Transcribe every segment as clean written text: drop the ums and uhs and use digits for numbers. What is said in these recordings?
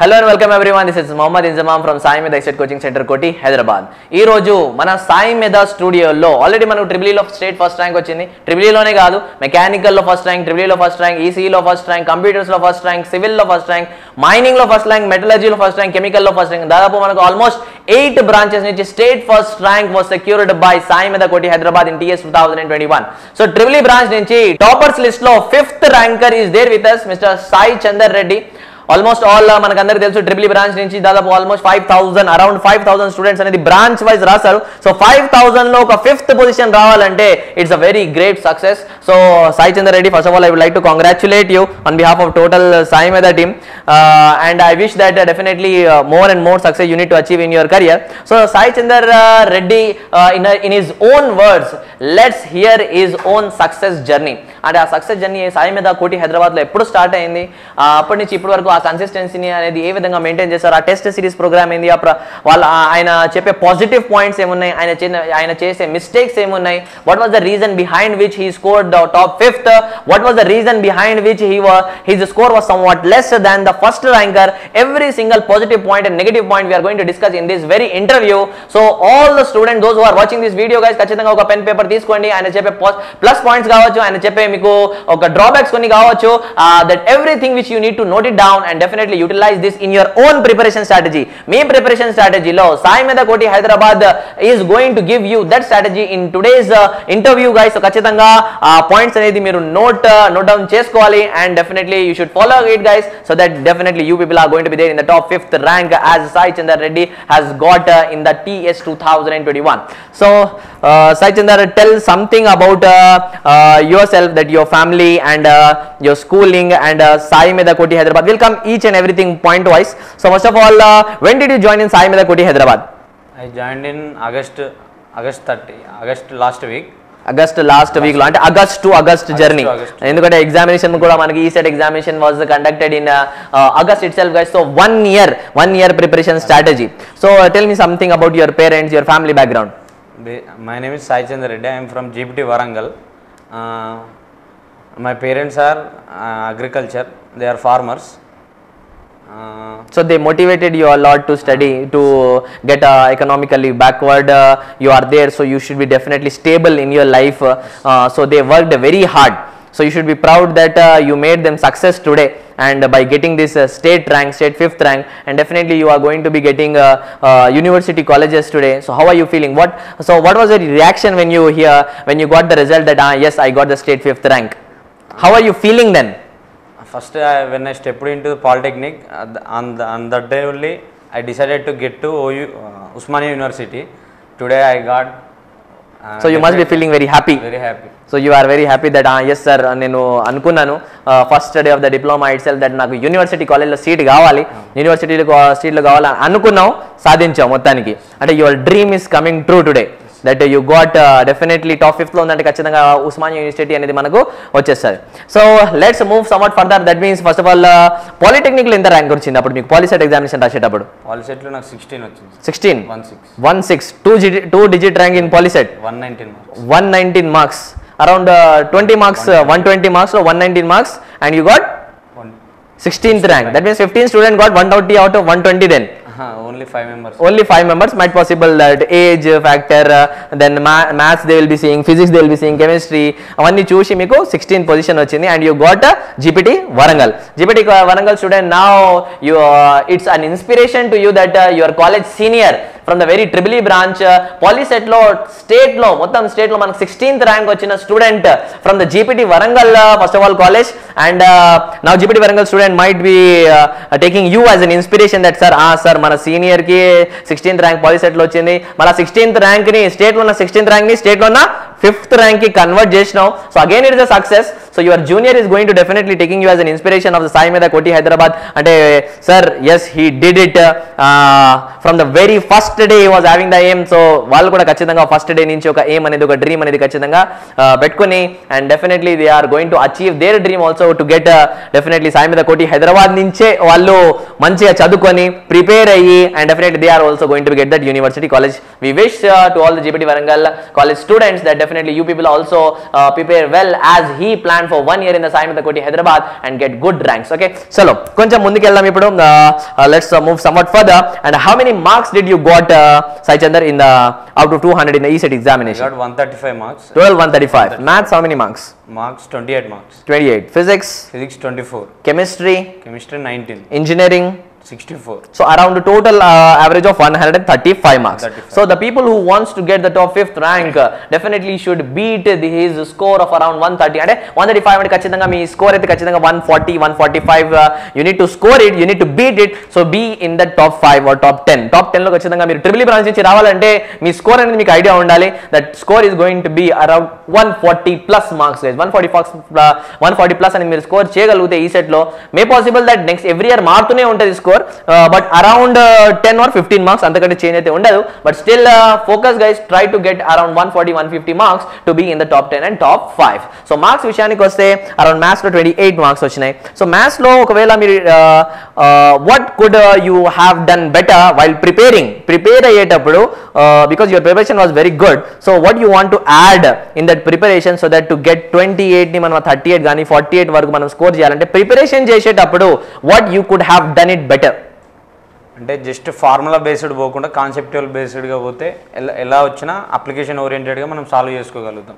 Hello and welcome everyone. This is Mohammad Inzamam from Sai Meda Estate Coaching Center Koti, Hyderabad. ఈ రోజు మన సాయి మెదా స్టూడియోలో already మనకు triple ఈలో స్టేట్ ఫస్ట్ ర్యాంక్ వచ్చింది. ట్రిపుల్ ఈలోనే కాదు, మెకానికల్ లో ఫస్ట్ ర్యాంక్, ట్రిపుల్ ఈలో ఫస్ట్ ర్యాంక్, ఈసీఈలో ఫస్ట్ ర్యాంక్, కంప్యూటర్స్ లో ఫస్ట్ ర్యాంక్, సివిల్ లో ఫస్ట్ ర్యాంక్, మైనింగ్ లో ఫస్ట్ ర్యాంక్, మెటలర్జీలో ఫస్ట్ ర్యాంక్, కెమికల్ లో ఫస్ట్ ర్యాంక్, దాదాపు మనకు ఆల్మోస్ట్ 8 బ్రాంచెస్ నుంచి state first rank was secured by Sai మెదా Koti Hyderabad in TS 2021. So triple E branch నుంచి టాపర్స్ లిస్ట్ లో 5th ranker is there with us, mister Sai Chander Reddy. Almost all మనకు అందరికీ తెలుసు ట్రిపుల్ ఈ బ్రాంచ్ నుంచి దాదాపు ఆల్మోస్ట్ 5,000 అరౌండ్ 5,000 స్టూడెంట్స్ అనేది branch wise రాశారు. So 5,000 లో ఒక 5th పొజిషన్ రావాలంటే it's a very great success. So Sai Chander Reddy, first of all I would like to congratulate you on behalf of total Sai Meda team and I wish that definitely more and more success you need to achieve in your career. So Sai Chandar Reddy in his own words, let's hear his own success journey. అంటే ఆ success journey Sai మెదా కోటి హైదరాబాద్లో ఎప్పుడు start అయింది, అప్పటి నుంచి ఇప్పటి వరకు ఆ కన్సిస్టెన్సీని అనేది ఏ విధంగా మెయింటైన్ చేస్తారు, ఆ టెస్ట్ సిరీస్ ప్రోగ్రామ్ ఏంది, వాళ్ళ ఆయన చెప్పే పాజిటివ్ పాయింట్స్ ఏమున్నాయి, ఆయన చేసే మిస్టేక్స్ ఏమున్నాయి, what was the reason behind which he scored top 5th, what was the reason behind which his score was somewhat less than the first ranker. Every single positive point and negative point we are going to discuss in this very interview. So all the students, those who are watching this video guys, ఖచ్చితంగా ఒక pen paper తీసుకోండి. ఆయన చెప్పే plus points కావచ్చు, ఆయన చెప్పే మీకు ఒక డ్రాబ్యాక్స్ కొన్ని కావచ్చు, that everything which you need to note it down and definitely utilise this in your own preparation strategy. మీ ప్రిపరేషన్ స్ట్రాటజీలో Sai మెదా Koti Hyderabad is going to give you that strategy in today's interview guys. ఖచ్చితంగా ఆ points అనేది మీరు note down చేసుకోవాలి and definitely you should follow it guys, so that definitely you people are going to be there in the top 5th rank as Sai Chandar Reddy has got in the TS 2021. So Sai Chandar, tell something about yourself, that your family and your schooling and Sai Meda Koti Hyderabad. We'll come each and everything point wise. So first of all, when did you join in Sai Meda Koti Hyderabad? I joined in August last week. August last week లో, అంటే August to August journey, ఎందుకంటే examination కూడా మనకి ఈ set examination was conducted in August itself guys. So one year preparation strategy. So tell me something about your parents, your family background. My name is Sai Chandar Reddy. I am from GPT Warangal. My parents are agriculture, they are farmers. So they motivated you a lot to study, to get economically backward. You are there, so you should be definitely stable in your life. So they worked very hard. So you should be proud that you made them success today, and by getting this state 5th rank, and definitely you are going to be getting university colleges today. So how are you feeling? What was your reaction when you got the result that yes, I got the state 5th rank? How are you feeling then? First, when I stepped into the Polytechnic, on that day only, I decided to get to Usmania University. Today I got. So you must be feeling very happy. Very happy. So you are very happy that yes sir, నేను అనుకున్నాను first day of the diploma itself that నాకు university కాలేజ్లో seat కావాలి, సీట్లు కావాలి అనుకున్నావు, సాధించావు మొత్తానికి. అంటే your dream is coming true today, that you got definitely top 5th లో ఉందంటే ఖచ్చితంగా ఉస్మానియా యూనివర్సిటీ అనేది మనకు వచ్చేస్తుంది. So let's move somewhat further. That means first of all పాలిటెక్నిక్లో ఎంత ర్యాంక్ వచ్చింది అప్పుడు మీకు పాలిసెట్ ఎగ్జామినేషన్ రాసేటప్పుడు? పాలిసెట్లో నాకు 16 వచ్చింది. 16 2 digit rank in polyset. 119 marks, around 20 marks, 120 marks or 119 marks, and you got 16th rank. That means 15 students got 120 out of 120 then. Only 5 members. Only 5 members. Might possible that age factor, then maths they will be seeing, physics they will be seeing, chemistry avanni chusi meeku 16th position vachindi, and you got GPT Warangal. GPT Warangal student, now you it's an inspiration to you that your college senior from the very triple E branch polyset lo state lo mottham state lo manaku 16th rank vachina student from the GPT Warangal first of all college, and now GPT Warangal student might be taking you as an inspiration that sir మన senior కి 16th rank POLYCET లో వచ్చింది, మళ్ళీ 16th rank ని state లో ఉన్న 16th rank ని state లో ఉన్న 5th rank కి కన్వర్ట్ చేసినావు. So again it is a success. So your junior is going to definitely taking you as an inspiration of the Sai మెదా Koti Hyderabad. అంటే sir yes he did it from the very first day he was having the aim. So వాళ్ళు కూడా ఖచ్చితంగా first day నుంచి ఒక aim అనేది, ఒక dream అనేది ఖచ్చితంగా పెట్టుకుని, and definitely they are going to achieve their dream also to get definitely Sai మెదా Koti Hyderabad నుంచే వాళ్ళు మంచిగా చదువుకొని ప్రిపేర్ అయ్యి, and definitely they are also going to get that university college. We wish to all the GPT Warangal college students that definitely definitely you people also prepare well as he planned for 1 year in the Sai Medha Koti Hyderabad and get good ranks. Okay, so koncham mundukeldam ippudu. Let's move somewhat further. And how many marks did you got, Sai Chandar, in the out of 200 in the ECET examination? I got 135 marks. Total 135. Maths how many marks? Marks 28 marks. 28. Physics? Physics 24. Chemistry? Chemistry 19. Engineering? 64. So around the total average of 135 marks. 35. So the people who wants to get the top 5th rank definitely should beat his score of around 130. అంటే 135 అంటే ఖచ్చితంగా మీ score అయితే ఖచ్చితంగా 140 145 you need to score it, you need to beat it. So be in the top 5 or top 10. Top 10 లో ఖచ్చితంగా మీరు triple branch నుంచి రావాలంటే మీ స్కోర్ అనేది మీకు ఐడియా ఉండాలి. That score is going to be around 140 plus marks guys. 140 plus అని మీరు స్కోర్ చేయగలిగితే ఈ సెట్ లో may possible that next every year మారుతూనే ఉంటుంది score. But around 10 or 15 marks అంతకంటే చేంజ్ అయితే ఉండదు. But still focus guys, try to get around 140 150 marks to be in the top 10 and top 5. So marks విషయానికి వస్తే around maths లో 28 marks వచ్చినాయి. So maths లో ఒకవేళ మీరు what could you have done better while prepare అయ్యేటప్పుడు because your preparation was very good. So what you want to add in that preparation so that to get 28 ని మనం 38 గానీ 48 వరకు మనం స్కోర్ చేయాలంటే ప్రిపరేషన్ చేసేటప్పుడు what you could have done it better? అంటే just formula based పోకుండా conceptual బేస్డ్గా పోతే ఎలా వచ్చినా అప్లికేషన్ ఓరియంటెడ్గా మనం సాల్వ్ చేసుకోగలుగుతాం.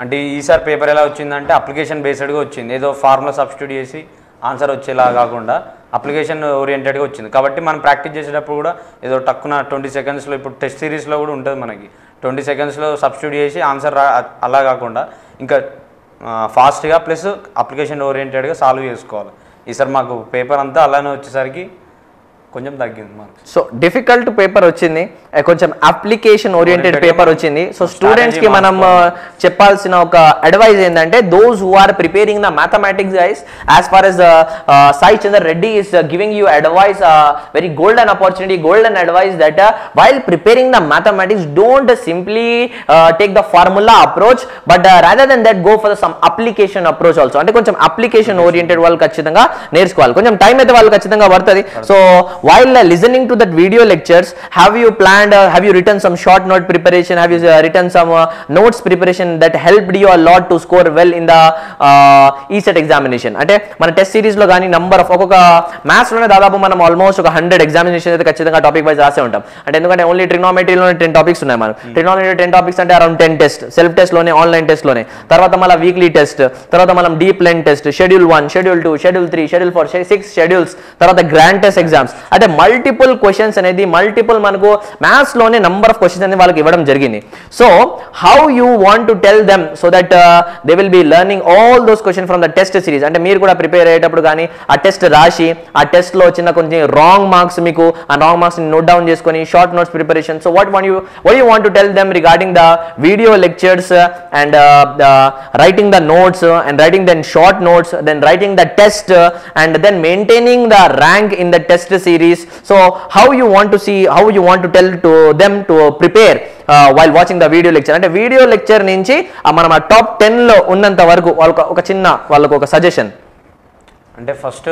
అంటే ఈసారి పేపర్ ఎలా వచ్చిందంటే అప్లికేషన్ బేస్డ్గా వచ్చింది. ఏదో ఫార్ములా సబ్స్టిట్యూట్ చేసి ఆన్సర్ వచ్చేలా కాకుండా అప్లికేషన్ ఓరియంటెడ్గా వచ్చింది. కాబట్టి మనం ప్రాక్టీస్ చేసేటప్పుడు కూడా ఏదో టక్కున 20 secondsలో ఇప్పుడు టెస్ట్ సిరీస్లో కూడా ఉంటుంది మనకి 20 secondsలో సబ్స్టిట్యూట్ చేసి ఆన్సర్ అలా కాకుండా ఇంకా ఫాస్ట్గా ప్లస్ అప్లికేషన్ ఓరియంటెడ్గా సాల్వ్ చేసుకోవాలి. ఈసారి మాకు పేపర్ అంతా అలానే వచ్చేసరికి కొంచెం తగ్గింది మార్క్స్. సో డిఫికల్ట్ పేపర్ వచ్చింది, కొంచెం అప్లికేషన్ ఓరియంటెడ్ పేపర్ వచ్చింది. సో స్టూడెంట్స్ కి మనం చెప్పాల్సిన ఒక అడ్వైజ్ ఏంటంటే those who are preparing the mathematics guys, as far as Sai Chandar Reddy is giving you advice, very golden opportunity, golden advice that while preparing the mathematics don't simply take the formula approach but rather than that go for some application approach also. అంటే కొంచెం application oriented వాళ్ళు ఖచ్చితంగా నేర్చుకోవాలి. కొంచెం time అయితే వాళ్ళు ఖచ్చితంగా పడుతుంది. So while listening to that video lectures, have you written some short note preparation, have you written some notes preparation that helped you a lot to score well in the ECET examination? అంటే మన test series లో కానీ number of ఒక్కొక్క maths లోనే దాదాపు మనం almost ఒక 100 examination అయితే ఖచ్చితంగా టాపిక్ వైజ్ రాసే ఉంటాం. అంటే ఎందుకంటే ఓన్లీ ట్రిగ్నోమెట్రీలోనే 10 టాపిక్స్ ఉన్నాయి. మనం ట్రిగ్నోమెట్రీ 10 టాపిక్స్ అంటే అరౌండ్ 10 టెస్ట్, సెల్ఫ్ టెస్ట్ లోనే, ఆన్లైన్ టెస్ట్ లోనే, తర్వాత మళ్ళీ వీక్లీ టెస్ట్, తర్వాత మనం డీప్ లెన్ test, schedule 1, schedule 2, schedule 3, schedule 4, 6 schedules, తర్వాత గ్రాండ్ టెస్ట్ ఎగ్జామ్స్. అంటే మల్టిపుల్ క్వశ్చన్స్ అనేది మల్టిపుల్ మనకు మ్యాథ్స్ లోనే నంబర్ ఆఫ్ క్వశ్చన్స్ అనేది వాళ్ళకి ఇవ్వడం జరిగింది. So how you want to tell them so that they will be learning all those question from the test series. అంటే మీరు కూడా ప్రిపేర్ అయ్యేటప్పుడు కానీ ఆ టెస్ట్ రాసి ఆ టెస్ట్ లో వచ్చిన కొంచెం రాంగ్ మార్క్స్ మీకు ఆ రాంగ్ మార్క్స్ ని నోట్ డౌన్ చేసుకొని short notes preparation. So what you want to tell them regarding the video lectures and writing the notes and writing then short notes, then writing the test and then maintaining the rank in the test series. So how you want to tell to them to prepare while watching the video lecture? అంటే video lecture నుంచి మనం ఆ top 10 లో ఉన్నంత వరకు వాళ్ళకు ఒక suggestion. అంటే ఫస్ట్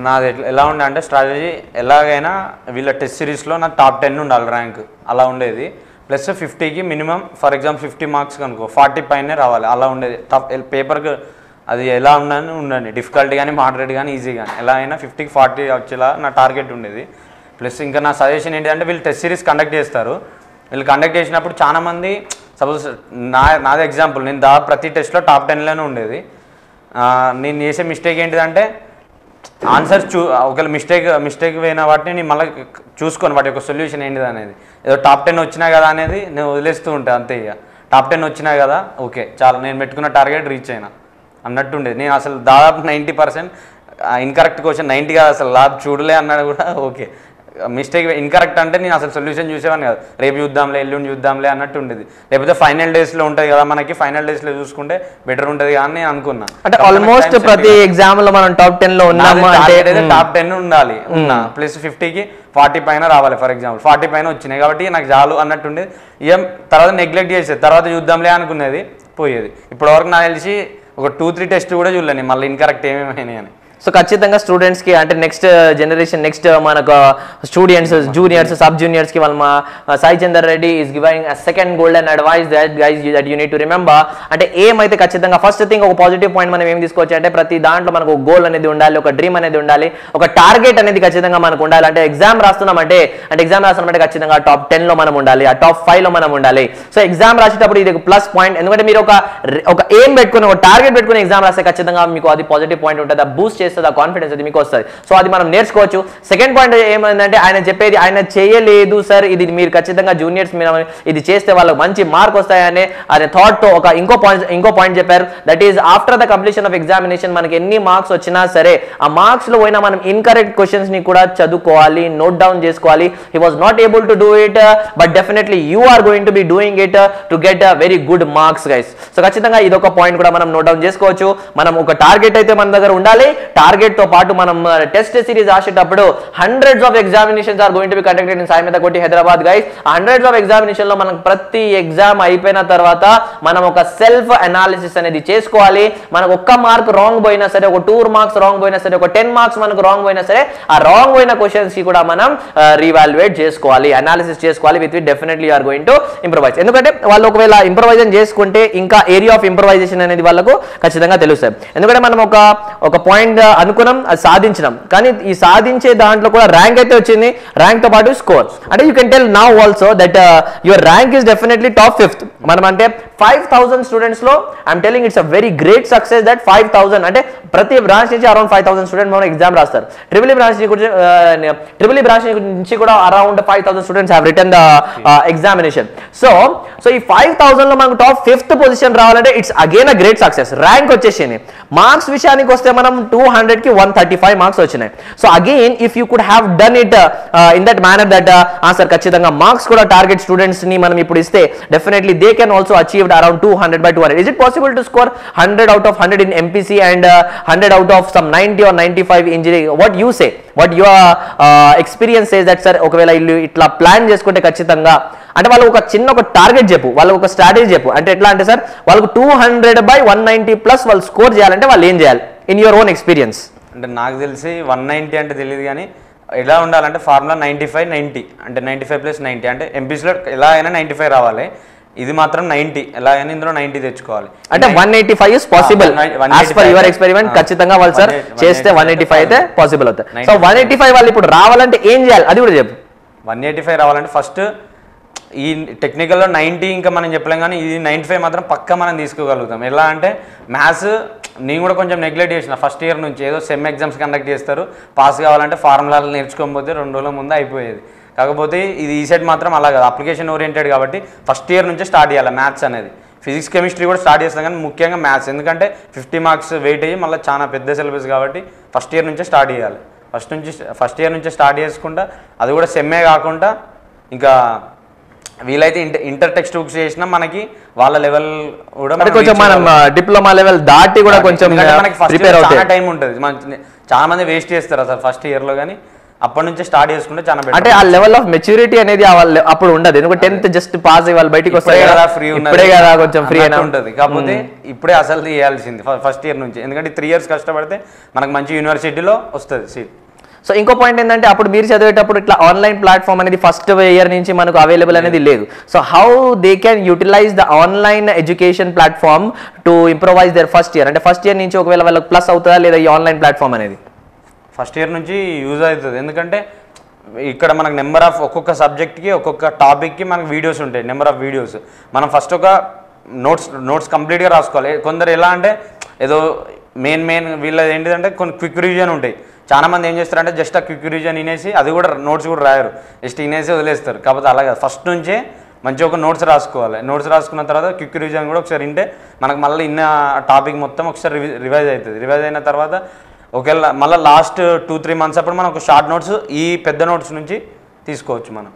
నాది ఎలా ఉండే అంటే స్ట్రాటజీ ఎలాగైనా వీళ్ళ టెస్ట్ సిరీస్లో నాకు టాప్ 10 ఉండాలి ర్యాంక్, అలా ఉండేది. ప్లస్ 50కి మినిమం ఫర్ ఎగ్జాంపుల్ 50 మార్క్స్ కనుకో 40 పైనే రావాలి, అలా ఉండేది. పేపర్కి అది ఎలా ఉండండి డిఫికల్టీ కానీ మోడరేట్ కానీ ఈజీ కానీ ఎలా అయినా 50కి 40 వచ్చేలా నా టార్గెట్ ఉండేది. ప్లస్ ఇంకా నా సజెషన్ ఏంటంటే వీళ్ళు టెస్ట్ సిరీస్ కండక్ట్ చేస్తారు. వీళ్ళు కండక్ట్ చేసినప్పుడు చాలామంది సపోజ్ నాది ఎగ్జాంపుల్, నేను ప్రతి టెస్ట్లో టాప్ 10లోనే ఉండేది. నేను చేసే మిస్టేక్ ఏంటిదంటే ఆన్సర్స్ ఒకవేళ మిస్టేక్ పోయిన వాటిని నేను మళ్ళీ చూసుకొని వాటి యొక్క సొల్యూషన్ ఏంటిది అనేది, ఏదో టాప్ 10 వచ్చినా కదా అనేది నేను వదిలేస్తూ ఉంటాను అంతే. ఇక టాప్ 10 వచ్చినా కదా ఓకే చాలా, నేను పెట్టుకున్న టార్గెట్ రీచ్ అయినా అన్నట్టుండేది. నేను అసలు దాదాపు 90% ఇన్కరెక్ట్ క్వశ్చన్ 90 కాదు అసలు చూడలే అన్నాడు కూడా ఓకే. మిస్టేక్ ఇన్కరెక్ట్ అంటే నేను అసలు సొల్యూషన్ చూసేవాడిని కాదు, రేపు చూద్దాంలే ఎల్లుండి చూద్దాంలే అన్నట్టు ఉండేది. లేకపోతే ఫైనల్ డేస్లో ఉంటుంది కదా మనకి, ఫైనల్ డేస్లో చూసుకుంటే బెటర్ ఉంటుంది కానీ నేను అనుకున్నా. అంటే ఆల్మోస్ట్ ప్రతి ఎగ్జామ్ లో మనం టాప్ 10 లో ఉన్నాము అంటే టాప్ 10 ఉండాలి ప్లస్ 50కి 40 పైన రావాలి. ఫర్ ఎగ్జాంపుల్ 40 పైన వచ్చినాయి కాబట్టి నాకు చాలు అన్నట్టుండేది. ఏం తర్వాత నెగ్లెక్ట్ చేసేది, తర్వాత చూద్దాంలే అనుకునేది, పోయేది. ఇప్పటివరకు నాకు తెలిసి ఒక 2-3 టెస్ట్ కూడా చూడలేను మళ్ళీ ఇన్కరెక్ట్ ఏమేమైనా అని. సో ఖచ్చితంగా స్టూడెంట్స్కి అంటే నెక్స్ట్ జనరేషన్ నెక్స్ట్ మనకు స్టూడెంట్స్ జూనియర్స్ సబ్ జూనియర్స్కి వాళ్ళ మా Sai Chander Reddy is giving second golden advice that guys that you need to remember. అంటే ఏమైతే ఖచ్చితంగా ఫస్ట్ థింగ్ ఒక పాజిటివ్ పాయింట్ మనం ఏం తీసుకోవచ్చు అంటే ప్రతి దాంట్లో మనకు ఒక గోల్ అనేది ఉండాలి, ఒక డ్రీమ్ అనేది ఉండాలి, ఒక టార్గెట్ అనేది ఖచ్చితంగా మనకు ఉండాలి. అంటే ఎగ్జామ్ రాస్తున్నామంటే ఖచ్చితంగా టాప్ 10లో మనం ఉండాలి, ఆ టాప్ 5లో మనం ఉండాలి. సో ఎగ్జామ్ రాసేటప్పుడు ఇది ప్లస్ పాయింట్, ఎందుకంటే మీరు ఒక ఎయిమ్ పెట్టుకుని ఒక టార్గెట్ పెట్టుకుని ఎగ్జామ్ రాస్తే ఖచ్చితంగా మీకు అది పాజిటివ్ పాయింట్ ఉంటుంది, బూస్ట్ చేస్తుంది, ఆ కాన్ఫిడెన్స్ అది మీకు వస్తుంది. సో అది మనం నేర్చుకోవచ్చు. సెకండ్ పాయింట్ ఏమైందంటే ఆయన చెప్పేది ఆయన చేయలేదు సార్, ఇది మీరు ఖచ్చితంగా జూనియర్స్ మీరు ఇది చేస్తే వాళ్ళకి మంచి మార్క్ వస్తాయని ఆయన థాట్ తో ఒక ఇంకో పాయింట్ చెప్పారు. That is after the completion of examination మనకి ఎన్ని మార్క్స్ వచ్చినా సరే ఆ మార్క్స్ లో పోయినా మనం ఇన్కరెక్ట్ క్వశ్చన్స్ ని కూడా చదువుకోవాలి, నోట్ డౌన్ చేసుకోవాలి. He was not able to do it but definitely you are going to be doing it to get very good marks guys. So ఖచ్చితంగా ఇది ఒక పాయింట్ కూడా మనం నోట్ డౌన్ చేసుకోవచ్చు. మనం ఒక టార్గెట్ అయితే మన దగ్గర ఉండాలి. టార్గెట్ తో పాటు మనం టెస్ట్ సిరీస్ రాసేటప్పుడు hundreds of examinations are going to be conducted in Sai Koti Hyderabad guys. Hundreds of examination లో మనం ప్రతి ఎగ్జామ్ అయిపోయిన తర్వాత మనం ఒక సెల్ఫ్ అనాలిసిస్ అనేది చేసుకోవాలి. మనకు ఒక్క మార్క్ రాంగ్ పోయినా సరే, ఒక 2 మార్క్స్ రాంగ్ పోయినా సరే, ఒక 10 మార్క్స్ మనకు రాంగ్ పోయినా సరే, ఆ రాంగ్ పోయిన క్వశ్చన్స్ కి కూడా మనం రీవాల్యుయేట్ చేసుకోవాలి, అనాలిసిస్ చేసుకోవాలి. With definitely you are going to improvise. ఎందుకంటే వాళ్ళు ఒకవేళ ఇంప్రూవైజేషన్ చేసుకుంటే ఇంకా ఏరియా ఆఫ్ ఇంప్రూవైజేషన్ అనేది వాళ్ళకు ఖచ్చితంగా తెలుస్తుంది. ఎందుకంటే మనం ఒక పాయింట్ అనుకున్నాం, అది సాధించినాం, కానీ ఈ సాధించే దాంట్లో కూడా ర్యాంక్ అయితే వచ్చింది, ర్యాంక్ తో పాటు స్కోర్. అంటే you can tell now also that your rank is definitely top 5th. మనం అంటే 5000 స్టూడెంట్స్ లో I'm telling it's a very great success that 5000 అంటే ప్రతి బ్రాంచ్ నుంచి అరౌండ్ 5000 స్టూడెంట్స్ మనం ఎగ్జామ్ రాస్తారు. ట్రిపుల్ ఈ బ్రాంచ్ నుంచి కూడా around 5000 students have written the examination. So ఈ 5000 లో మనకు టాప్ 5th పొజిషన్ రావాలంటే it's again a great success. Rank వచ్చేసింది. మార్క్స్ విషయానికి వస్తే మనం 200కి 135 మార్క్స్ వచ్చినాయి. So again if you could have done it in that manner that sir ఖచ్చితంగా మార్క్స్ కూడా టార్గెట్ స్టూడెంట్స్ ని మనం ఇప్పుడు ఇస్తే definitely they can also achieved around 200/200. Is it possible to score 100 out of 100 in MPC and 100 out of some 90 or 95 engineering? What you say? What your experience says that sir ఒకవేళ ఇట్లా plan చేసుకుంటే ఖచ్చితంగా అంటే వాళ్ళు ఒక target చెప్పు, వాళ్ళకు ఒక స్ట్రాటజీ చెప్పు. అంటే ఎట్లా అంటే సార్ వాళ్ళకు 200/190 ప్లస్ వాళ్ళు స్కోర్ చేయాలంటే వాళ్ళు ఏం చేయాలి ఇన్ యువర్ ఓన్ ఎక్స్పీరియన్స్? అంటే నాకు తెలిసి 190 అంటే తెలియదు, కానీ ఎలా ఉండాలంటే ఫార్ములా 95/90 అంటే 95+90 అంటే ఎంపీసీలో ఎలా అయినా 95 రావాలి. ఇది మాత్రం 90 ఎలా అయినా ఇందులో 90 తెచ్చుకోవాలి. అంటే 185 is possible as per your experiment. ఖచ్చితంగా వాళ్ళు సార్ చేస్తే 185 అయితే పాసిబుల్ అవుతుంది. సో 185 వాళ్ళు ఇప్పుడు రావాలంటే ఏం చేయాలి అది కూడా చెప్పు. 185 రావాలంటే ఫస్ట్ ఈ టెక్నికల్లో 90 ఇంకా మనం చెప్పలేం, కానీ ఇది 95 మాత్రం పక్కా మనం తీసుకోగలుగుతాం. ఎలా అంటే మ్యాథ్స్ నేను కూడా కొంచెం నెగ్లెక్ట్ చేసిన ఫస్ట్ ఇయర్ నుంచి. ఏదో సెమ్ ఎగ్జామ్స్ కండక్ట్ చేస్తారు, పాస్ కావాలంటే ఫార్ములాలు నేర్చుకోకపోతే 2 రోజుల ముందు అయిపోయేది. కాకపోతే ఇది ఈ సెట్ మాత్రం అలా కాదు, అప్లికేషన్ ఓరియంటెడ్ కాబట్టి ఫస్ట్ ఇయర్ నుంచే స్టార్ట్ చేయాలి మ్యాథ్స్ అనేది. ఫిజిక్స్ కెమిస్ట్రీ కూడా స్టార్ట్ చేస్తాం, కానీ ముఖ్యంగా మ్యాథ్స్, ఎందుకంటే 50 మార్క్స్ వెయిట్ అయ్యి మళ్ళీ చాలా పెద్ద సిలబస్ కాబట్టి ఫస్ట్ ఇయర్ నుంచే స్టార్ట్ చేయాలి. ఫస్ట్ ఇయర్ నుంచే స్టార్ట్ చేసుకుంటా, అది కూడా సెమ్మే కాకుండా ఇంకా వీలైతే ఇంటర్ టెక్స్ట్ బుక్స్ చేసినా మనకి వాళ్ళ లెవెల్ కూడా కొంచెం మనం డిప్లొమా లెవెల్ దాటి కూడా కొంచెం మనకి చాలా టైం ఉంటుంది. చాలా మంది వేస్ట్ చేస్తారు అసలు ఫస్ట్ ఇయర్ లో, కానీ అప్పటి నుంచి స్టార్ట్ చేసుకుంటే చాలా బెటర్. అంటే ఆ లెవెల్ ఆఫ్ మెచ్యూరిటీ అనేది అప్పుడు ఉండదు, ఎందుకంటే 10th జస్ట్ పాస్ అయ్యి వాళ్ళు బయటికి వస్తాయి కదా, ఫ్రీ ఇప్పుడే కదా కొంచెం ఫ్రీ అయినా ఉంటుంది. కాకపోతే ఇప్పుడే అసలు చేయాల్సింది ఫస్ట్ ఇయర్ నుంచి, ఎందుకంటే 3 years కష్టపడితే మనకు మంచి యూనివర్సిటీలో వస్తుంది సీట్. సో ఇంకో పాయింట్ ఏంటంటే అప్పుడు మీరు చదివేటప్పుడు ఇట్లా ఆన్లైన్ ప్లాట్ఫామ్ అనేది ఫస్ట్ ఇయర్ నుంచి మనకు అవైలబుల్ అనేది లేదు. So how they can utilise the online education platform to improvise their first year? అంటే ఫస్ట్ ఇయర్ నుంచి ఒకవేళ వాళ్ళకి ప్లస్ అవుతుందా లేదా ఈ ఆన్లైన్ ప్లాట్ఫామ్ అనేది? ఫస్ట్ ఇయర్ నుంచి యూజ్ అవుతుంది, ఎందుకంటే ఇక్కడ మనకు నెంబర్ ఆఫ్ ఒక్కొక్క సబ్జెక్ట్కి ఒక్కొక్క టాపిక్కి మనకు వీడియోస్ ఉంటాయి, నెంబర్ ఆఫ్ వీడియోస్. మనం ఫస్ట్ ఒక నోట్స్ కంప్లీట్గా రాసుకోవాలి. కొందరు ఎలా అంటే ఏదో మెయిన్ వీళ్ళది ఏంటిదంటే కొన్ని క్విక్ రివిజన్ ఉంటాయి. చాలా మంది ఏం చేస్తారంటే జస్ట్ ఆ క్విక్ రివిజన్ వినేసి అది కూడా నోట్స్ కూడా రాయరు, జస్ట్ వినేసి వదిలేస్తారు. కాకపోతే అలాగే ఫస్ట్ నుంచే మంచిగా ఒక నోట్స్ రాసుకోవాలి. నోట్స్ రాసుకున్న తర్వాత క్విక్ రివిజన్ కూడా ఒకసారి వింటే మనకు మళ్ళీ ఇన్న టాపిక్ మొత్తం ఒకసారి రివైజ్ అవుతుంది. రివైజ్ అయిన తర్వాత ఒకవేళ మళ్ళీ లాస్ట్ 2-3 months అప్పుడు మనం ఒక షార్ట్ నోట్స్ ఈ పెద్ద నోట్స్ నుంచి తీసుకోవచ్చు మనం.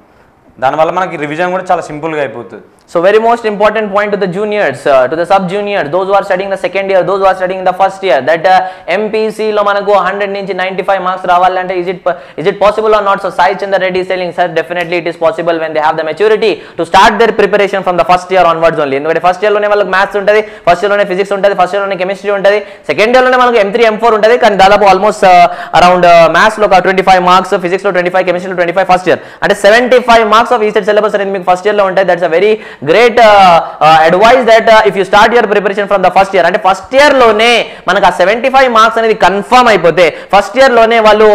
దానివల్ల మనకి రివిజన్ కూడా చాలా సింపుల్గా అయిపోతుంది. So very most important point to the juniors, to the sub-juniors, those who are studying the second year, those who are studying the first year, that MPC lo manaku 100 nunchi 95 marks ravalante, is it possible or not? So Sai Chandra Reddy is telling, sir, definitely it is possible when they have the maturity to start their preparation from the first year onwards only. Endukante first year lone వాళ్ళకి maths untadi, first year lone physics untadi, first year lone chemistry untadi, second year lone మనకు M3 M4 untadi, కానీ దాదాపు almost around maths లో 25 marks, physics లో 25, chemistry లో 25 first year, అంటే 75 marks of ECET syllabus అనేది మీకు ఫస్ట్ ఇయర్ లో ఉంటాయి. That's a very great advice that if you start your preparation from the first year, అంటే ఫస్ట్ ఇయర్ లోనే మనకు ఆ 75 మార్క్స్ అనేది కన్ఫర్మ్ అయిపోతే ఫస్ట్ ఇయర్ లోనే వాళ్ళు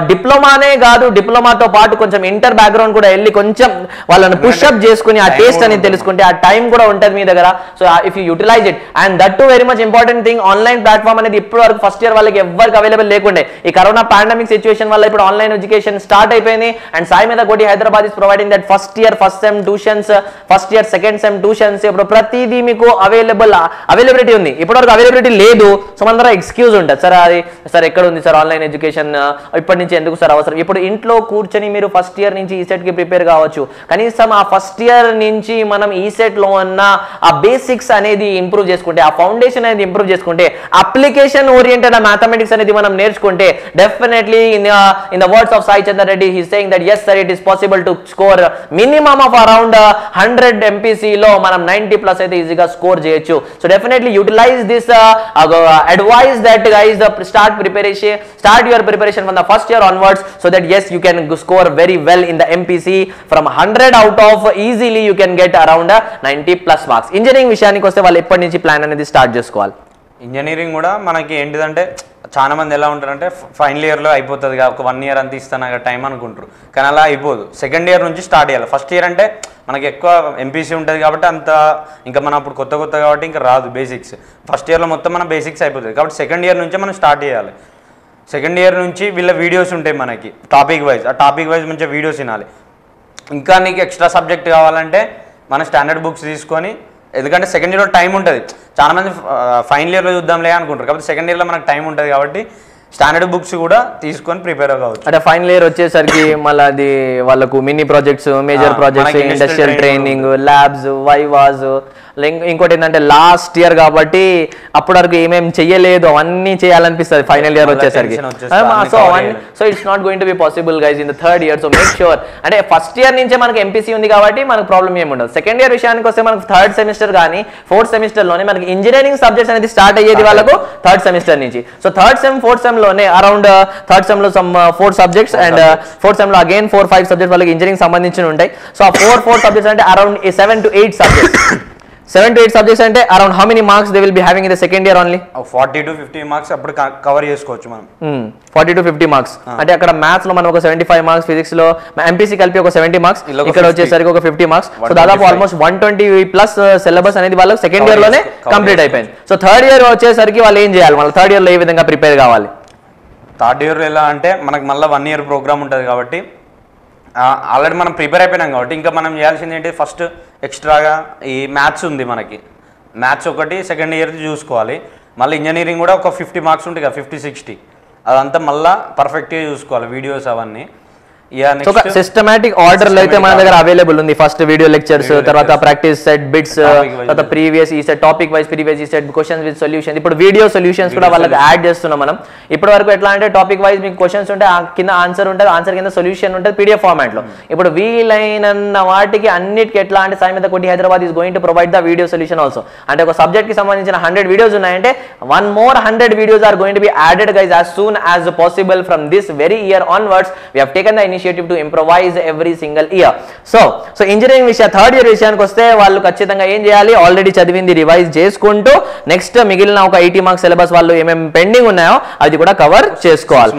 డిప్లొమానే కాదు, డిప్లొమాతో పాటు కొంచెం ఇంటర్ బ్యాక్గ్రౌండ్ కూడా వెళ్ళి కొంచెం వాళ్ళని పుష్అప్ చేసుకుని ఆ టేస్ట్ అనేది తెలుసుకుంటే ఆ టైం కూడా ఉంటుంది మీ దగ్గర. So if you utilize it, and that too very much important thing, online platform అనేది ఇప్పటి వరకు ఫస్ట్ ఇయర్ వాళ్ళకి ఎవరికి అవైలబుల్ లేకుండే. ఈ కరోనా పాండమిక్ సిచ్యువేషన్ వల్ల ఇప్పుడు ఆన్లైన్ ఎడ్యుకేషన్ స్టార్ట్ అయిపోయింది. అండ్ సాయి మీద కోటి Hyderabad is providing that first year first sem tuitions, first year second sem tuitions, ఇప్పుడు ప్రతిదీ మీకు అవైలబిలిటీ ఉంది. ఇప్పటివరకు అవైలబిలిటీ లేదు, సో మన దగ్గర ఎక్స్క్యూజ్ ఉంటుంది, సార్ అది సార్ ఎక్కడ ఉంది సార్ ఆన్లైన్ ఎడ్యుకేషన్ ఇప్పటి నుంచి ఎందుకు సార్ అవసరం. ఇప్పుడు ఇంట్లో కూర్చొని మీరు ఫస్ట్ ఇయర్ నుంచి ఈసెట్ కి ప్రిపేర్ కావచ్చు. కనీసం ఆ ఫస్ట్ ఇయర్ నుంచి మనం ఈసెట్ లో ఉన్న ఆ బేసిక్స్ అనేది ఇంప్రూవ్ చేసుకుంటే, ఆ ఫౌండేషన్ అనేది ఇంప్రూవ్ చేసుకుంటే, అప్లికేషన్ ఓరియంటెడ్ మ్యాథమెటిక్స్ అనేది మనం నేర్చుకుంటే, definitely in the words of Sai Chandra Reddy he saying that yes sir it is possible to score minimum of around 100 MPC లో మనం 90+ అయితే ఈజీగా స్కోర్ చేయొచ్చు. So definitely utilise this advice that guys start your preparation from the first year onwards, so that yes you can score very well in the MPC. From 100 out of easily you can get around 90+ marks. Engineering విషయానికి వస్తే వాళ్ళు ఎప్పటి నుంచి plan అనేది start చేసుకోవాలి? Engineering కూడా మనకి ఏంటిదంటే చాలా మంది ఎలా ఉంటారంటే ఫైనల్ ఇయర్లో అయిపోతుంది కదా, ఒక 1 year అంతా ఇస్తాను టైం అనుకుంటారు, కానీ అలా అయిపోదు. సెకండ్ ఇయర్ నుంచి స్టార్ట్ చేయాలి. ఫస్ట్ ఇయర్ అంటే మనకి ఎక్కువ ఎంపీసీ ఉంటుంది కాబట్టి అంత ఇంకా మనం అప్పుడు కొత్త కాబట్టి ఇంకా రాదు బేసిక్స్. ఫస్ట్ ఇయర్లో మొత్తం మన బేసిక్స్ అయిపోతుంది కాబట్టి సెకండ్ ఇయర్ నుంచే మనం స్టార్ట్ చేయాలి. సెకండ్ ఇయర్ నుంచి వీళ్ళ వీడియోస్ ఉంటాయి మనకి టాపిక్ వైజ్, ఆ టాపిక్ వైజ్ మంచిగా వీడియోస్ వినాలి. ఇంకా నీకు ఎక్స్ట్రా సబ్జెక్ట్ కావాలంటే మన స్టాండర్డ్ బుక్స్ తీసుకొని, ఎందుకంటే సెకండ్ ఇయర్లో టైం ఉంటుంది. చాలా మంది ఫైనల్ ఇయర్లో చూద్దాంలే అనుకుంటారు, కాబట్టి సెకండ్ ఇయర్లో మనకు టైం ఉంటుంది కాబట్టి స్టాండర్డ్ బుక్స్ కూడా తీసుకొని ప్రిపేర్ కావచ్చు. అంటే ఫైనల్ ఇయర్ వచ్చేసరికి మళ్ళీ అది వాళ్ళకు mini projects, major projects, industrial training, labs, vivas, ఇంకోటి ఏంటంటే లాస్ట్ ఇయర్ కాబట్టి అప్పటి వరకు ఏమేమి చెయ్యలేదు అవన్నీ చేయాలనిపిస్తుంది ఫైనల్ ఇయర్ వచ్చేసరికి. So it's not going to be possible guys in the third year. So make sure, అంటే ఫస్ట్ ఇయర్ నుంచే మనకి ఎంపీసీ ఉంది కాబట్టి మనకు ప్రాబ్లం ఏమి ఉండదు. సెకండ్ ఇయర్ విషయానికి వస్తే మనకు థర్డ్ సెమిస్టర్ కానీ ఫోర్త్ సెమిస్టర్ లోనే మనకి ఇంజనీరింగ్ సబ్జెక్ట్స్ అనేది స్టార్ట్ అయ్యేది వాళ్ళకు థర్డ్ సెమిస్టర్ నుంచి. So third sem fourth sem లోనే అరౌండ్ థర్డ్ సెమ్ లో some 4 subjects and fourth sem లో అగైన్ 4-5 సబ్జెక్ట్స్ వాళ్ళకి ఇంజనీరింగ్ సంబంధించి ఉంటాయి. సో ఆ 4 సబ్జెక్ట్స్ అంటే around 7 to 8 subjects. 7 to 8 subjects అంటే around how many marks they will be having in the second year only? 40 to 50 marks అప్పుడు cover చేసుకోవచ్చు మనం. 40 to 50 మార్క్స్ అంటే అక్కడ మ్యాథ్స్ లో మనం ఒక 75 మార్క్స్, ఫిజిక్స్ లో ఎంపీసీ కలిపి ఒక 70 మార్క్స్, ఇక్కడ వచ్చేసరికి ఒక 50 మార్క్స్. సో దాదాపు ఆల్మోస్ట్ 120+ సిలబస్ అనేది వాళ్ళకి సెకండ్ ఇయర్ లోనే కంప్లీట్ అయిపోయింది. సో థర్డ్ ఇయర్ వచ్చేసరికి వాళ్ళు ఏం చేయాలి, వాళ్ళ థర్డ్ ఇయర్ లో ఏ విధంగా ప్రిపేర్ కావాలి? థర్డ్ ఇయర్లో ఎలా అంటే మనకు మళ్ళీ 1 year ప్రోగ్రామ్ ఉంటుంది కాబట్టి ఆల్రెడీ మనం ప్రిపేర్ అయిపోయినాం కాబట్టి ఇంకా మనం చేయాల్సింది ఏంటి, ఫస్ట్ ఎక్స్ట్రాగా ఈ మ్యాథ్స్ ఉంది మనకి, మ్యాథ్స్ ఒకటి సెకండ్ ఇయర్ది చూసుకోవాలి. మళ్ళీ ఇంజనీరింగ్ కూడా ఒక 50 మార్క్స్ ఉంటాయి కదా, 50-60, అదంతా మళ్ళీ పర్ఫెక్ట్గా చూసుకోవాలి వీడియోస్ అవన్నీ. సిస్టమాటిక్ ఆర్డర్ లో అయితే మన దగ్గర అవైలబుల్ ఉంది. ఫస్ట్ వీడియో లెక్చర్స్, తర్వాత ప్రాక్టీస్ సెట్ బిట్స్, తర్వాత ప్రీవియస్ ఈ సెట్ టాపిక్ వైజ్ ప్రీవియస్ ఈ సెట్ క్వశ్చన్స్ విత్ సొల్యూషన్. ఇప్పుడు వీడియో సొల్యూషన్స్ కూడా వాళ్ళకి యాడ్ చేస్తున్నాం మనం. ఇప్పటి వరకు ఎట్లా అంటే టాపిక్ వైజ్ మీకు క్వశ్చన్స్ ఉంటాయి, కింద ఆన్సర్ ఉంటుంది, ఆన్సర్ కింద సొల్యూషన్ ఉంటుంది పీడిఎఫ్ ఫార్మాట్ లో. ఇప్పుడు వీలైనన్న వాటికి అన్నిటికి ఎట్లా అంటే సాయి మీద కోటి Hyderabad is going to provide the video solution also. అంటే ఒక సబ్జెక్ట్ కి సంబంధించిన 100 వీడియోస్ ఉన్నాయంటే 1 more 100 videos are going to be added guys as soon as possible from this very year onwards. We have taken the initiative to improvise every single year. So engineering third year విషయానికి వస్తే వాళ్ళు ఖచ్చితంగా ఏం చేయాలి, already చదివింది revise చేసుకుంటూ next మిగిలిన ఒక 80 మార్క్స్ సిలబస్ వాళ్ళు ఏమేమి పెండింగ్ ఉన్నాయో అది కూడా కవర్ చేసుకోవాలి.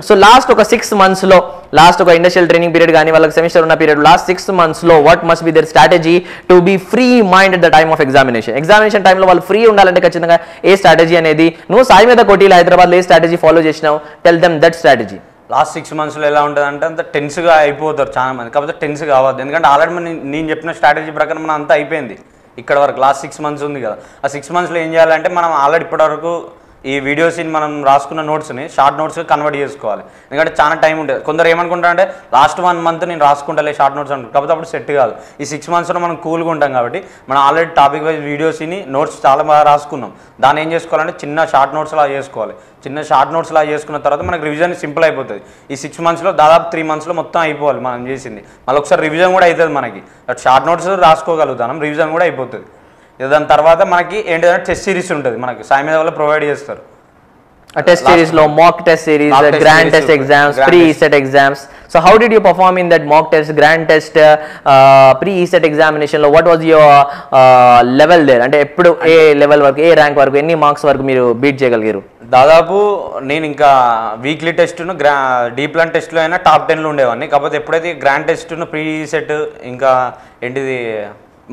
సో లాస్ట్ ఒక 6 months లో, లాస్ట్ ఒక ఇండస్ట్రియల్ ట్రైనింగ్ పీరియడ్ కానీ వాళ్ళకి సెమిస్టర్ ఉన్న పీరియడ్ లాస్ట్ 6 months లో what must be their strategy to be free mind at the time of examination టైంలో వాళ్ళు ఫ్రీ ఉండాలంటే ఖచ్చితంగా ఏ స్ట్రాటజీ అనేది నువ్వు సాయి మీద కోటిలో హైదరాబాద్లో ఏ స్ట్రాటజీ ఫాలో చేసినావు, tell them that strategy. Last 6 monthsలో ఎలా ఉంటుంది అంటే అంత టెన్స్గా అయిపోతారు చాలా మంది, కాకపోతే టెన్స్ కావద్దు. ఎందుకంటే ఆల్రెడీ నేను చెప్పిన స్ట్రాటజీ ప్రకారం మనం అంతా అయిపోయింది ఇక్కడ వరకు. లాస్ట్ 6 months ఉంది కదా, ఆ 6 monthsలో ఏం చేయాలంటే మనం ఆల్రెడీ ఇప్పటివరకు ఈ వీడియోస్ని మనం రాసుకున్న నోట్స్ని షార్ట్ నోట్స్గా కన్వర్ట్ చేసుకోవాలి. ఎందుకంటే చాలా టైం ఉంటుంది. కొందరు ఏమనుకుంటారంటే లాస్ట్ 1 month నేను రాసుకుంటాలే షార్ట్ నోట్స్ అనుకుంటారు, కాకపోతే అప్పుడు సెట్ కాదు. ఈ 6 monthsలో మనం కూల్గా ఉంటాం కాబట్టి మనం ఆల్రెడీ టాపిక్ వైజ్ వీడియోస్ని నోట్స్ చాలా బాగా రాసుకున్నాం. దాన్ని ఏం చేసుకోవాలంటే చిన్న షార్ట్ నోట్స్లా చేసుకోవాలి. చిన్న షార్ట్ నోట్స్లా చేసుకున్న తర్వాత మనకు రివిజన్ సింపుల్ అయిపోతుంది. ఈ 6 monthsలో దాదాపు 3 monthsలో మొత్తం అయిపోవాలి మనం చేసింది. మళ్ళీ ఒకసారి రివిజన్ కూడా అవుతుంది. మనకి షార్ట్ నోట్స్ రాసుకోగలుగుతాం, రివిజన్ కూడా అయిపోతుంది. దాని తర్వాత మనకి ఏంటంటే టెస్ట్ సిరీస్ ఉంటుంది, మనకి సాయి మీద వాళ్ళు ప్రొవైడ్ చేస్తారు. టెస్ట్ సిరీస్ లో mock test series, grand test exams, pre ECET exams. So how did you perform in that mock test, grand test, pre ECET examination లో? What was your level there? అంటే ఎప్పుడు ఏ level వరకు, ఏ rank వరకు, ఎన్ని marks వరకు మీరు beat చేయగలిగారు? దాదాపు నేను ఇంకా వీక్లీ టెస్ట్ను డీప్ ప్లాన్ టెస్ట్లో అయినా టాప్ 10లో ఉండేవాడిని. కాకపోతే ఎప్పుడైతే గ్రాండ్ టెస్ట్ను ప్రీ సెట్ ఇంకా ఏంటిది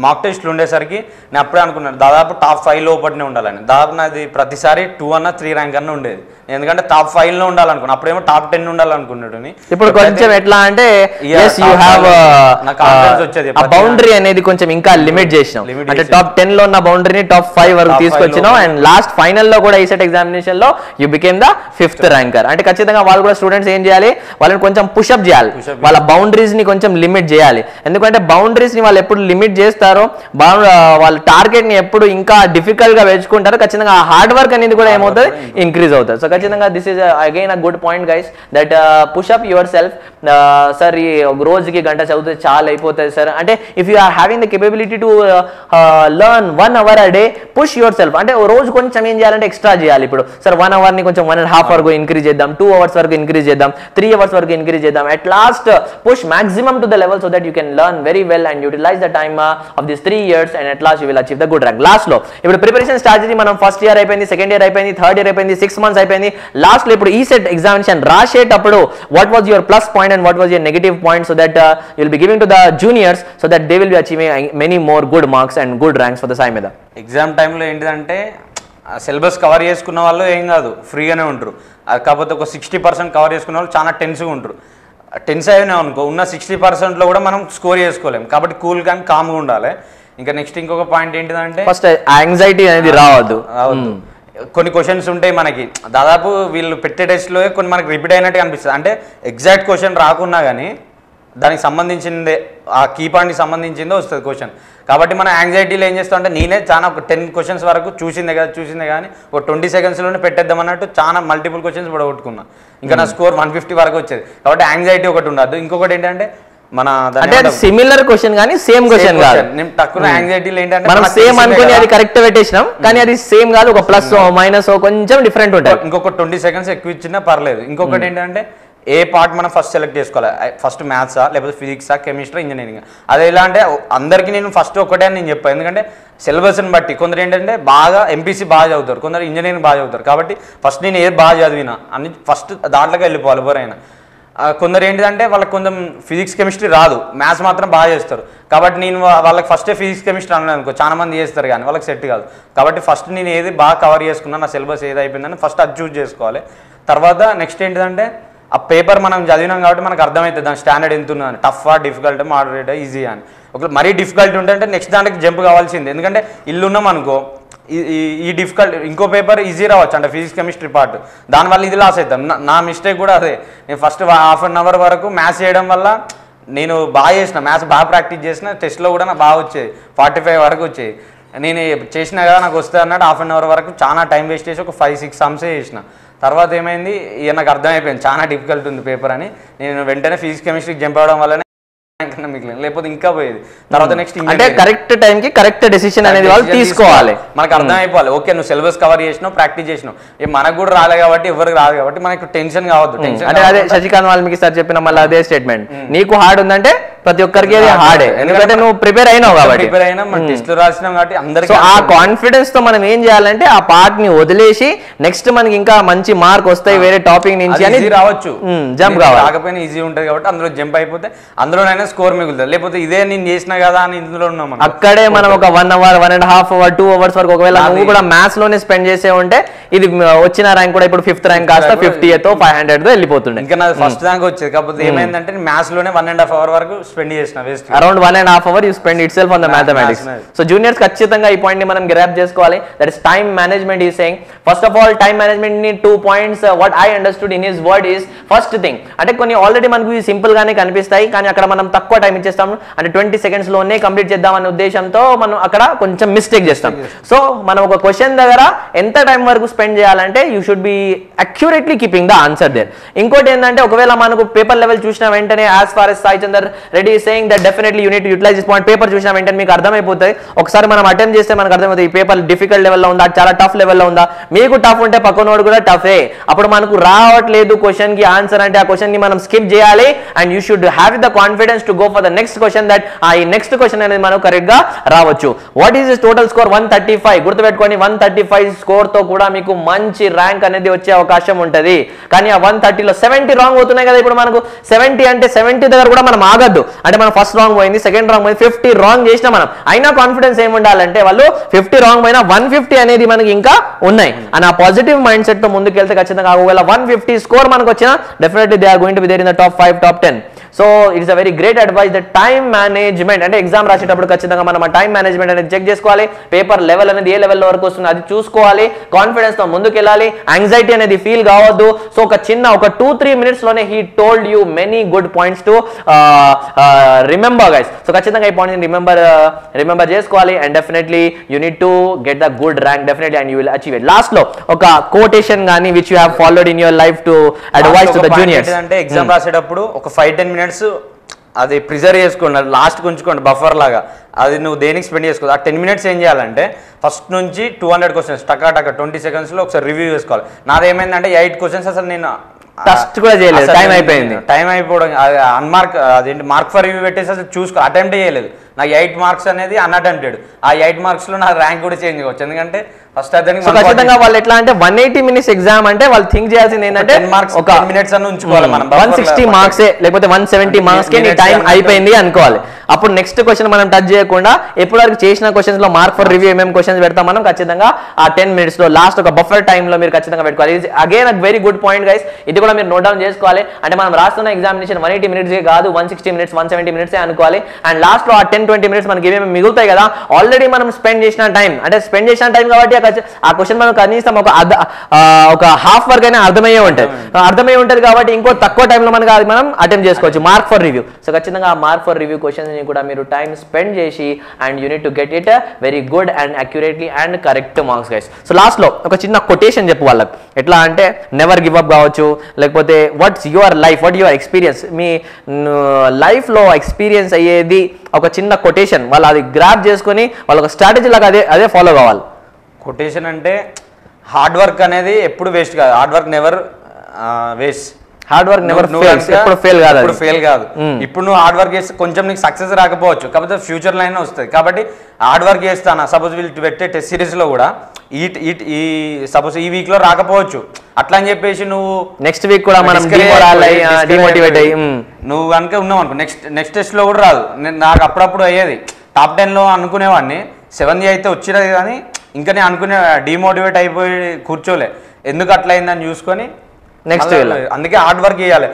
మాక్ టెస్ట్లు ఉండేసరికి నేను అప్పుడే అనుకున్నాను దాదాపు టాప్ 5 లోపలనే ఉండాలని. దాదాపు నాది ప్రతిసారి 2 అన్న 3 ర్యాంక్ అన్న ఉండేది. ఎందుకంటే టాప్ 5లో ఉండాలనుకున్నాను, అప్పుడేమో టాప్ 10 ఉండాలనుకున్నాడు. ఇప్పుడు కొంచెం ఎట్లా అంటే బౌండరీ అనేది కొంచెం ఇంకా లిమిట్ చేసినాం. అంటే టాప్ 10 లో ఉన్న బౌండరీని టాప్ 5 వరకు తీసుకొచ్చినాం. అండ్ లాస్ట్ ఫైనల్ లో కూడా ఈసెట్ ఎగ్జామినేషన్ లో you became the 5th ranker. అంటే ఖచ్చితంగా వాళ్ళు కూడా స్టూడెంట్స్ ఏం చేయాలి, వాళ్ళని కొంచెం పుషప్ చేయాలి, వాళ్ళ బౌండరీస్ ని కొంచెం లిమిట్ చేయాలి. ఎందుకంటే బౌండరీస్ ని వాళ్ళు ఎప్పుడు లిమిట్ చేస్తారో వాళ్ళ టార్గెట్ ని ఎప్పుడు ఇంకా డిఫికల్ట్ గా పెంచుకుంటారు. ఖచ్చితంగా ఆ హార్డ్ వర్క్ అనేది కూడా ఏమవుతుంది, ఇంక్రీజ్ అవుతుంది. సో ఖచ్చితంగా this is again a good point guys, that push up yourself. Sir ఈ రోజుకి గంట చదివితే చాలా అయిపోతుంది సార్ అంటే if you are having the capability to learn 1 hour a day, push yourself. అంటే రోజు కొంచెం ఏం చేయాలంటే ఎక్స్ట్రా చేయాలి. ఇప్పుడు సార్ 1 hour ని కొంచెం 1.5 వరకు ఇంక్రీజ్ చేద్దాం, 2 hours వరకు ఇంక్రీజ్ చేద్దాం, 3 hours వరకు ఇంక్రీజ్ చేద్దాం. At last push maximum to the level so that you can learn very well and utilize the time of these 3 years and at last you will achieve the good rank. Last లో ఇప్పుడు preparation strategy మనం first year అయిపోయింది, second year అయిపోయింది, third year అయిపోయింది, 6 months అయిపోయింది. Last లో ఇప్పుడు ECET examination రాసేటప్పుడు what was your plus point and what was your negative point so that you will be giving to the juniors so that they will B achieving many more good marks and good ranks for the Sai మీద? Exam టైంలో ఏంటిదంటే syllabus cover చేసుకున్న వాళ్ళు ఏం కాదు, ఫ్రీగానే ఉంటారు. కాకపోతే ఒక 60% కవర్ చేసుకున్న వాళ్ళు చాలా టెన్స్గా ఉంటారు. టెన్స్ అయినా అనుకో ఉన్న 60%లో కూడా మనం స్కోర్ చేసుకోలేము. కాబట్టి కూల్ కానీ కామ్గా ఉండాలి. ఇంకా నెక్స్ట్ ఇంకొక పాయింట్ ఏంటిదంటే ఫస్ట్ యాంగ్జైటీ అనేది రావద్దు. కొన్ని క్వశ్చన్స్ ఉంటాయి మనకి, దాదాపు వీళ్ళు పెట్టే టెస్ట్లో కొన్ని మనకి రిపీట్ అయినట్టు అనిపిస్తుంది. అంటే ఎగ్జాక్ట్ క్వశ్చన్ రాకున్నా కానీ దానికి సంబంధించిందే, ఆ కీ పాయింట్కి సంబంధించిందే వస్తుంది క్వశ్చన్. కాబట్టి మన యాంగ్జైటీలో ఏం చేస్తాం అంటే నేనే చాలా ఒక 10 questions వరకు చూసిందే కానీ ఒక 20 secondsలోనే పెట్టేద్దాం అన్నట్టు చాలా మల్టిపుల్ క్వశ్చన్స్ పడగొట్టుకున్నా. ఇంకా నా స్కోర్ 150 వరకు వచ్చేది. కాబట్టి యాంగ్జైటీ ఒకటి ఉండదు. ఇంకొకటి ఏంటంటే మన అంటే సిమిలర్ క్వశ్చన్ కానీ సేమ్ క్వశ్చన్ కాదు. నేను తక్కువ యాంగ్జైటీలో ఏంటంటే మనం సేమ్ అనుకుని అది కరెక్ట్ పెట్టేసినాం కానీ అది సేమ్ కాదు, ఒక ప్లస్ మైనస్ కొంచెం డిఫరెంట్ ఉంటుంది. ఇంకొక 20 seconds ఎక్కువ ఇచ్చినా పర్లేదు. ఇంకొకటి ఏంటంటే ఏ పార్ట్ మనం ఫస్ట్ సెలెక్ట్ చేసుకోవాలి, ఫస్ట్ మ్యాథ్సా లేకపోతే ఫిజిక్సా కెమిస్ట్రీ ఇంజనీరింగ్. అది ఎలా అంటే అందరికీ నేను ఫస్ట్ ఒకటే అని నేను చెప్పాను. ఎందుకంటే సిలబస్ని బట్టి కొందరు ఏంటంటే బాగా ఎంపీసీ బాగా చదువుతారు, కొందరు ఇంజనీరింగ్ బాగా చదువుతారు. కాబట్టి ఫస్ట్ నేను ఏది బాగా చదివినా అన్ని ఫస్ట్ దాంట్లోకి వెళ్ళిపోవాలి ఎవరైనా. కొందరు ఏంటిదంటే వాళ్ళకి కొంచెం ఫిజిక్స్ కెమిస్ట్రీ రాదు, మ్యాథ్స్ మాత్రం బాగా చేస్తారు. కాబట్టి నేను వాళ్ళకి ఫస్టే ఫిజిక్స్ కెమిస్ట్రీ అన్నాను అనుకో, చాలా మంది చేస్తారు కానీ వాళ్ళకి సెట్ కాదు. కాబట్టి ఫస్ట్ నేను ఏది బాగా కవర్ చేసుకున్నా, నా సిలబస్ ఏది అయిపోయిందని ఫస్ట్ అది చూస్ చేసుకోవాలి. తర్వాత నెక్స్ట్ ఏంటిదంటే ఆ పేపర్ మనం చదివినాం కాబట్టి మనకు అర్థమవుతుంది దాని స్టాండర్డ్ ఎంత ఉన్నా అని, టఫా డిఫికల్ట్ మోడరేట్ ఈజీ అని. ఒకవేళ మరీ డిఫికల్ట్ ఉంటే నెక్స్ట్ దానికి జంప్ కావాల్సింది. ఎందుకంటే ఇల్లు ఉన్నాం అనుకో, ఈ డిఫికల్ట్ ఇంకో పేపర్ ఈజీ రావచ్చు అంటే ఫిజిక్స్ కెమిస్ట్రీ పార్ట్, దానివల్ల ఇది లాస్ అవుతాం. నా మిస్టేక్ కూడా అదే. నేను ఫస్ట్ 1/2 hour వరకు మ్యాథ్స్ చేయడం వల్ల నేను బాగా చేసిన, మ్యాథ్స్ బాగా ప్రాక్టీస్ చేసిన, టెస్ట్లో కూడా నాకు బాగా వచ్చేది, 45 వరకు వచ్చేది. నేను చేసినా కదా నాకు వస్తుంది అన్నట్టు 1/2 hour వరకు చాలా టైం వేస్ట్ చేసి ఒక 5-6 sums చేసిన. తర్వాత ఏమైంది, నాకు అర్థమైపోయింది చాలా డిఫికల్ట్ ఉంది పేపర్ అని. నేను వెంటనే ఫిజిక్స్ కెమిస్ట్రీకి జంప్ అవడం వల్లనే లేకపోతే ఇంకా పోయేది. తర్వాత నెక్స్ట్ అంటే కరెక్ట్ టైం కి కరెక్ట్ డెసిషన్ అనేది వాళ్ళు తీసుకోవాలి. మనకు అర్థం అయిపోవాలి, ఓకే నువ్వు సిలబస్ కవర్ చేసినావు, ప్రాక్టీస్ చేసినావు. మనకు కూడా రాలే కాబట్టి ఎవరికి రాదు కాబట్టి మనకు టెన్షన్ కావద్దు. టెన్షన్ అంటే అదే శశికాంత్ వాల్మీకి సార్ చెప్పిన మళ్ళీ అదే స్టేట్మెంట్, నీకు హార్డ్ ఉందంటే ప్రతి ఒక్కరికి అది హార్డే, ఎందుకంటే నువ్వు ప్రిపేర్ అయినావు కాబట్టి. ప్రిపేర్ అయినా మనం టెస్ట్లు రాసినాం కాబట్టి అందరికీ. ఆ కాన్ఫిడెన్స్ తో మనం ఏం చేయాలంటే ఆ పార్ట్ ని వదిలేసి నెక్స్ట్ మనకి ఇంకా మంచి మార్క్ వస్తాయి వేరే టాపిక్ నుంచి అని రావచ్చు, జంప్ కావాలి. రాకపోయినా ఈజీ ఉంటుంది కాబట్టి అందులో జంప్ అయిపోతే అందులోనైనా స్కోర్ మిగులుతుంది. లేకపోతే ఇదే నేను చేసినా కదా అని ఇందులో ఉన్నాం అక్కడే మనం ఒక 1 hour 1.5 hour 2 hours వరకు ఒకవేళ నువ్వు కూడా మ్యాథ్స్ లోనే స్పెండ్ చేసే ఉంటే ఇది వచ్చిన ర్యాంక్ కూడా ఇప్పుడు 5th ర్యాంక్ కాస్త 50th 500 వెళ్ళిపోతుండే. ఇంకా నాది ఫస్ట్ ర్యాంక్ వచ్చేది. కాకపోతే ఏమైందంటే మ్యాథ్స్ లోనే 1.5 hour వరకు స్పెండ్ చేసిన waste. Around 1.5 hours you spend itself on the mathematics. So juniors ఖచ్చితంగా ఈ పాయింట్ ని మనం గ్రాప్ చేసుకోవాలి. That is time management is saying. First of all, time management need 2 points. What I understood in his word is first thing, అంటే కొన్ని already మనకు simple గానే కనిపిస్తాయి, కానీ అక్కడ మనం తక్కువ టైం ఇచ్చేస్తాం, అంటే 20 seconds లోనే కంప్లీట్ చేద్దాం అనే ఉద్దేశంతో మనం అక్కడ కొంచెం మిస్టేక్ చేస్తాం. సో మనం ఒక క్వశ్చన్ దగ్గర ఎంత టైం వరకు స్పెండ్ చేయాలంటే you should be accurately keeping the answer there. ఇంకోటి ఏంటంటే ఒకవేళ మనకు పేపర్ లెవెల్ చూసిన వెంటనే as far as Sai Chander Reddy saying that definitely unit utilize this point, paper చూసిన వెంటనే మీకు అర్థమైపోతుంది. ఒకసారి మనం అటెంప్ట్ చేస్తే మనకు అర్థమవుతుంది ఈ పేపర్ డిఫికల్ట్ లెవెల్లో ఉందా, చాలా టఫ్ లెవెల్లో ఉందా. మీకు టఫ్ ఉంటే పక్కనోడు కూడా టఫే, అప్పుడు మనకు రావట్లేదు క్వశ్చన్ కి ఆన్సర్ అంటే ఆ క్వశ్చన్ ని మనం స్కిప్ చేయాలి. And you should have the confidence to go for the next question, that ఈ నెక్స్ట్ క్వశ్చన్ అనేది మనం కరెక్ట్ గా రావచ్చు. What is this total score? 135. గుర్తుపెట్టుకోండి, 135 స్కోర్ తో కూడా మీకు మంచి ర్యాంక్ అనేది వచ్చే అవకాశం ఉంటది. కానీ ఆ 130లో 70 రాంగ్ అవుతున్నాయి కదా. ఇప్పుడు మనకు 70 అంటే 70 దగ్గర కూడా మనం ఆగద్దు. అంటే మనం ఫస్ట్ రాంగ్ పోయింది, సెకండ్ రాంగ్ పోయింది, 50 రాంగ్ చేసినా మనం అయినా కాన్ఫిడెన్స్ ఏమి ఉండాలంటే వాళ్ళు 50 రాంగ్ పోయినా 150 అనేది మనకి ఇంకా ఉన్నాయి అని ఆ పాజిటివ్ మైండ్ సెట్ తో ముందుకెళ్తే ఖచ్చితంగా ఒకవేళ 150 స్కోర్ మనకు వచ్చినా definitely they are going to be there in the top 5, top 10. So it's a very great advice that time management, అంటే ఎగ్జామ్ రాసేటప్పుడు ఖచ్చితంగా మనం ఆ టైం మేనేజ్మెంట్ అనేది చెక్ చేసుకోవాలి. పేపర్ లెవెల్ అనేది ఏ లెవెల్లో వరకు వస్తుంది అది చూసుకోవాలి, కాన్ఫిడెన్స్ తో ముందుకు వెళ్ళాలి, యాంగ్జైటీ అనేది ఫీల్ కావద్దు. సో ఒక 2-3 minutes లోనే he told you many good points to remember guys. So ఖచ్చితంగా ఈ పాయింట్ రిమెంబర్ చేసుకోవాలి. And definitely you need to get the good rank definitely and you will achieve it. Last లో ఒక quotation గానీ which you have followed in your life to advice to the juniors. అంటే exam రాసేటప్పుడు ఒక 5-10 minutes అది preserve చేసుకోండి, లాస్ట్కి ఉంచుకోండి బఫర్ లాగా. అది నువ్వు దేనికి స్పెండ్ చేసుకోవాలి. ఆ 10 minutes ఏం చేయాలంటే ఫస్ట్ నుంచి 200 questions టకా 20 seconds లో ఒకసారి రివ్యూ చేసుకోవాలి. నాది ఏమైందంటే 8 questions అసలు నేను టెస్ట్ కూడా చేయలేదు, టైం అయిపోయింది. టైం అయిపోవడం అన్మార్క్, అదేంటి మార్క్ ఫర్ రివ్యూ పెట్టేసి అసలు చూసుకో అటెంప్ట్ చేయలేదు. నాకు 8 marks అనేది అన్అటెంప్టెడ్. ఆ 8 marks లో నా ర్యాంక్ కూడా చేంజ్ అవ్వచ్చు. ఎందుకంటే ఫస్ట్ ఖచ్చితంగా వాళ్ళు ఎట్లా అంటే 180 minutes ఎగ్జామ్ అంటే వాళ్ళు థింక్ చేయాల్సింది ఏంటంటే 10 minutes అన్న ఉంచుకోవాలి మనం. 160 marks లేకపోతే 170 marks కి నీ టైం అయిపోయింది అనుకోవాలి. అప్పుడు నెక్స్ట్ క్వశ్చన్ మనం టచ్ చేయకుండా ఎప్పుడు వరకు చేసిన క్వశ్చన్స్ లో మార్క్ ఫర్ రివ్యూ ఏమేమి క్వశ్చన్స్ పెడతాం మనం ఖచ్చితంగా ఆ 10 minutes లో లాస్ట్ ఒక బఫర్ టైమ్ లో మీరు ఖచ్చితంగా పెట్టుకోవాలి. Again very good point guys, ఇది కూడా మీరు నోట్ డౌన్ చేసుకోవాలి. అంటే మనం రాస్తున్న ఎగ్జామినేషన్ 180 minutes కాదు, 160 minutes 170 minutes అనుకోవాలి. అండ్ లాస్ట్ లో ఆ 10-20 minutes మనకి ఏమేమి మిగులుతాయి కదా, ఆల్రెడీ మనం స్పెండ్ చేసిన టైం, అంటే స్పెండ్ చేసిన టైం కాబట్టి ఆ క్వశ్చన్ మనం కనీసం ఒక హాఫ్ వర్క్ అయినా అర్థమయ్యే ఉంటుంది కాబట్టి ఇంకో తక్కువ టైంలో మనకి అది మనం అటెంప్ట్ చేసుకోవచ్చు మార్క్ ఫర్ రివ్యూ. సో ఖచ్చితంగా ఆ మార్క్ ఫర్ రివ్యూ క్వశ్చన్స్ ని కూడా మీరు టైం స్పెండ్ చేసి and you need to get it very good and accurately and correct marks guys. So last లో ఒక చిన్న కొటేషన్ చెప్పు వాళ్ళకి, ఎట్లా అంటే నెవర్ గివ్ అప్ కావచ్చు, లేకపోతే what's your life, what your experience, me life లో ఎక్స్పీరియన్స్ అయ్యేది ఒక చిన్న కొటేషన్ వాళ్ళు అది గ్రాప్ చేసుకొని వాళ్ళు ఒక స్ట్రాటజీ లాగా అదే ఫాలో కావాలి. కొటేషన్ అంటే హార్డ్ వర్క్ అనేది ఎప్పుడు వేస్ట్ కాదు, hard work never waste, hard work never fails, ఎప్పుడు ఫెయిల్ కాదు. ఇప్పుడు నువ్వు హార్డ్ వర్క్ చేస్తే కొంచెం నీకు సక్సెస్ రాకపోవచ్చు, కాకపోతే ఫ్యూచర్ లైన్ వస్తుంది. కాబట్టి హార్డ్ వర్క్ చేస్తాను. సపోజ్ వీళ్ళు పెట్టే టెస్ట్ సిరీస్ లో కూడా ఈ సపోజ్ ఈ వీక్ లో రాకపోవచ్చు, అట్లా అని చెప్పేసి నువ్వు నెక్స్ట్ వీక్ కూడా మనం డిమోటివేట్ అయ్యి నువ్వు కనుక ఉన్నావు అనుకో నెక్స్ట్ టెస్ట్ లో కూడా రాదు. నాకు అప్పుడప్పుడు అయ్యేది టాప్ 10 లో అనుకునేవాడిని, 7th అయితే వచ్చినది కానీ ఇంకా నేను అనుకునే డిమోటివేట్ అయిపోయి కూర్చోలే. ఎందుకు అట్లా అయిందని చూసుకొని నెక్స్ట్ అందుకే హార్డ్ వర్క్ చేయాలి.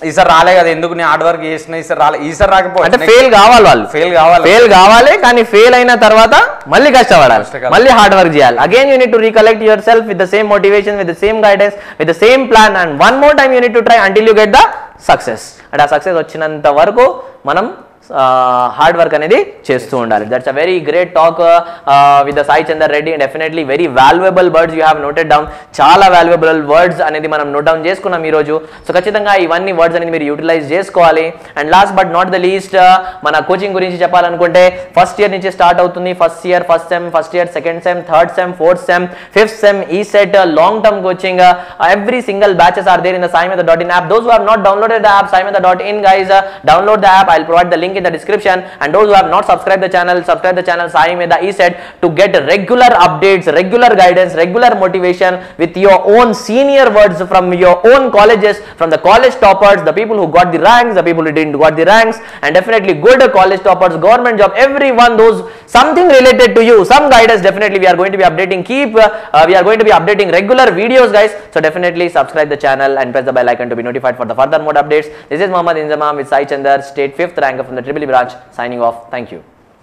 ఈసారి రాలే కదా, ఎందుకు నేను హార్డ్ వర్క్ చేసిన ఈసారి రాలే, ఈసారి రాకపోతే అంటే ఫెయిల్ కావాలి, వాళ్ళు ఫెయిల్ కావాలి. కానీ ఫెయిల్ అయిన తర్వాత మళ్ళీ కష్టపడాలి, మళ్ళీ హార్డ్ వర్క్ చేయాలి. Again you need to recollect your self with the same motivation, with the same guidance, with the same plan and one more time you need to try until you get the success. అంటే ఆ success వచ్చినంత వరకు మనం hard work అనేది చేస్తూ ఉండాలి. That's a very great talk with the Sai Chander Reddy. Definitely very valuable words you have noted down. చాలా valuable words అనేది మనం నోట్ డౌన్ చేసుకున్నాం ఈరోజు. సో ఖచ్చితంగా ఇవన్నీ వర్డ్స్ అనేది మీరు యూటిలైజ్ చేసుకోవాలి. And last but not the least, మన కోచింగ్ గురించి చెప్పాలనుకుంటే ఫస్ట్ ఇయర్ నుంచి స్టార్ట్ అవుతుంది. First year, first sem, first year, second sem, third sem, fourth sem, fifth sem, ECET, long term coaching, every single batches are there in the saimeda.in app. Those who have not downloaded the app saimeda.in guys, download the app. I'll provide the link in the description. And those who have not subscribed the channel, subscribe the channel Saimeda ESET to get regular updates, regular guidance, regular motivation with your own senior words from your own colleges, from the college toppers, the people who got the ranks, the people who didn't got the ranks, and definitely good college toppers, government job, everyone, those something related to you, some guidance definitely we are going to be updating. We are going to be updating regular videos guys. So definitely subscribe the channel and press the bell icon to be notified for the further more updates. This is Mohammad Inzamam with Sai Chandar, state 5th ranker from the Triple E Braj signing off. Thank you.